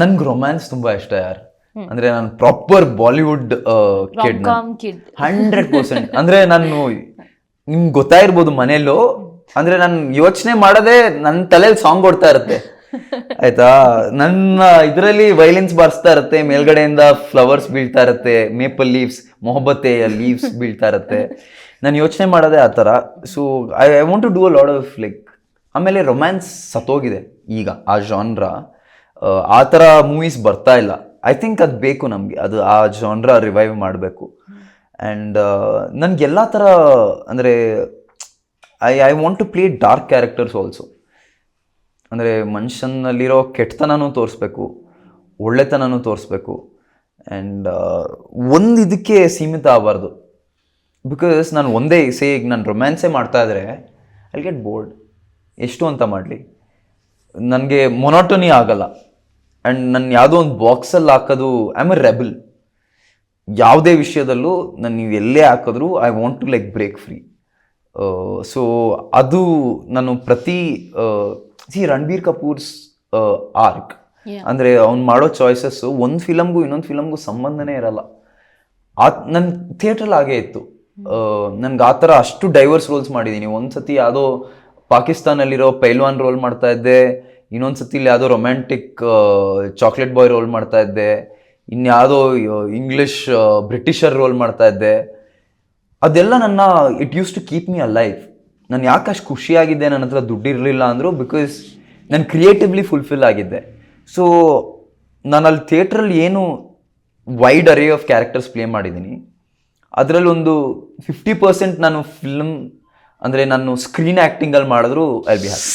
ನನ್ಗೆ ರೊಮ್ಯಾನ್ಸ್ ತುಂಬಾ ಇಷ್ಟ ಯಾರು ಅಂದ್ರೆ ನಾನು proper Bollywood kid com kid 100%. ಅಂದ್ರೆ ನಾನು ನಿಮ್ಗೆ ಗೊತ್ತಾಗಿರ್ಬೋದು ಮನೇಲೂ ಅಂದ್ರೆ ನಾನು ಯೋಚನೆ ಮಾಡದೆ ನನ್ನ ತಲೆಯಲ್ಲಿ ಸಾಂಗ್ ಓಡ್ತಾ ಇರುತ್ತೆ ಆಯ್ತಾ. ನನ್ನ ಇದರಲ್ಲಿ ವೈಲಿನ್ಸ್ ಬಾರಿಸ್ತಾ ಇರುತ್ತೆ, ಮೇಲ್ಗಡೆಯಿಂದ ಫ್ಲವರ್ಸ್ ಬೀಳ್ತಾ ಇರುತ್ತೆ, ಮೇಪಲ್ ಲೀವ್ಸ್ ಮೊಹಬ್ಬತ್ತೆಯ ಲೀವ್ಸ್ ಬೀಳ್ತಾ ಇರುತ್ತೆ. ನಾನು ಯೋಚನೆ ಮಾಡೋದೇ ಆ ಥರ. So I want to do a lot of like. ಆಮೇಲೆ ರೊಮ್ಯಾನ್ಸ್ ಸತ್ತೋಗಿದೆ ಈಗ ಆ ಜಾನ್ರ. ಆ ಥರ ಮೂವೀಸ್ ಬರ್ತಾ ಇಲ್ಲ. ಐ ಥಿಂಕ್ ಅದು ಬೇಕು ನಮಗೆ, ಅದು ಆ ಜಾನ್ರ ರಿವೈವ್ ಮಾಡಬೇಕು. ಆ್ಯಂಡ್ ನನಗೆಲ್ಲ ಥರ ಅಂದರೆ I want to play dark characters also. ಅಂದರೆ ಮನುಷ್ಯನಲ್ಲಿರೋ ಕೆಟ್ಟತನೂ ತೋರಿಸ್ಬೇಕು, ಒಳ್ಳೆತನೂ ತೋರಿಸ್ಬೇಕು. ಆ್ಯಂಡ್ ಒಂದು ಇದಕ್ಕೆ ಸೀಮಿತ ಆಗಬಾರ್ದು. ಬಿಕಾಸ್ ನಾನು ಒಂದೇ ಈಗ ನಾನು ರೊಮ್ಯಾನ್ಸೇ ಮಾಡ್ತಾ ಇದ್ರೆ ಐ ಗೆಟ್ ಬೋರ್ಡ್. ಎಷ್ಟು ಅಂತ ಮಾಡಲಿ, ನನಗೆ ಮೊನೋಟನಿ ಆಗಲ್ಲ. ಆ್ಯಂಡ್ ನಾನು ಯಾವುದೋ ಒಂದು ಬಾಕ್ಸಲ್ಲಿ ಹಾಕೋದು, ಐ ಆಮ್ ಎ ರೆಬಲ್. ಯಾವುದೇ ವಿಷಯದಲ್ಲೂ ನಾನು ನೀವು ಎಲ್ಲೇ ಹಾಕಿದ್ರು I want to like break free. So ಅದು ನಾನು ಪ್ರತಿ ರಣಬೀರ್ ಕಪೂರ್ಸ್ ಆರ್ಕ್ ಅಂದರೆ ಅವ್ನು ಮಾಡೋ ಚಾಯ್ಸಸ್ಸು ಒಂದು ಫಿಲಮ್ಗೂ ಇನ್ನೊಂದು ಫಿಲಮ್ಗೂ ಸಂಬಂಧನೇ ಇರಲ್ಲ. ನನ್ನ ಥಿಯೇಟ್ರಲ್ಲಿ ಹಾಗೇ ಇತ್ತು. ನನ್ಗೆ ಆ ಥರ ಅಷ್ಟು ಡೈವರ್ಸ್ ರೋಲ್ಸ್ ಮಾಡಿದ್ದೀನಿ. ಒಂದ್ಸತಿ ಯಾವುದೋ ಪಾಕಿಸ್ತಾನಲ್ಲಿರೋ ಪೈಲ್ವಾನ್ ರೋಲ್ ಮಾಡ್ತಾ ಇದ್ದೆ, ಇನ್ನೊಂದು ಸತಿ ಇಲ್ಲಿ ಯಾವುದೋ ರೊಮ್ಯಾಂಟಿಕ್ ಚಾಕ್ಲೇಟ್ ಬಾಯ್ ರೋಲ್ ಮಾಡ್ತಾ ಇದ್ದೆ, ಇನ್ಯಾವುದೋ ಇಂಗ್ಲಿಷ್ ಬ್ರಿಟಿಷರ್ ರೋಲ್ ಮಾಡ್ತಾ ಇದ್ದೆ. ಅದೆಲ್ಲ ನನ್ನ it used to keep me alive. ನಾನು ಯಾಕೆ ಅಷ್ಟು ಖುಷಿಯಾಗಿದ್ದೆ ನನ್ನ ಹತ್ರ ದುಡ್ಡಿರಲಿಲ್ಲ ಅಂದರು, ಬಿಕಾಸ್ ನಾನು ಕ್ರಿಯೇಟಿವ್ಲಿ ಫುಲ್ಫಿಲ್ ಆಗಿದ್ದೆ. ಸೊ ನಾನು ಅಲ್ಲಿ ಥಿಯೇಟ್ರಲ್ಲಿ ಏನು wide array of characters play ಮಾಡಿದ್ದೀನಿ, ಅದರಲ್ಲಿ ಒಂದು 50% ನಾನು ಫಿಲ್ಮ್ ಅಂದರೆ ನಾನು ಸ್ಕ್ರೀನ್ ಆ್ಯಕ್ಟಿಂಗಲ್ಲಿ ಮಾಡಿದ್ರು ಐ ಬಿ ಹ್ಯಾಪಿ.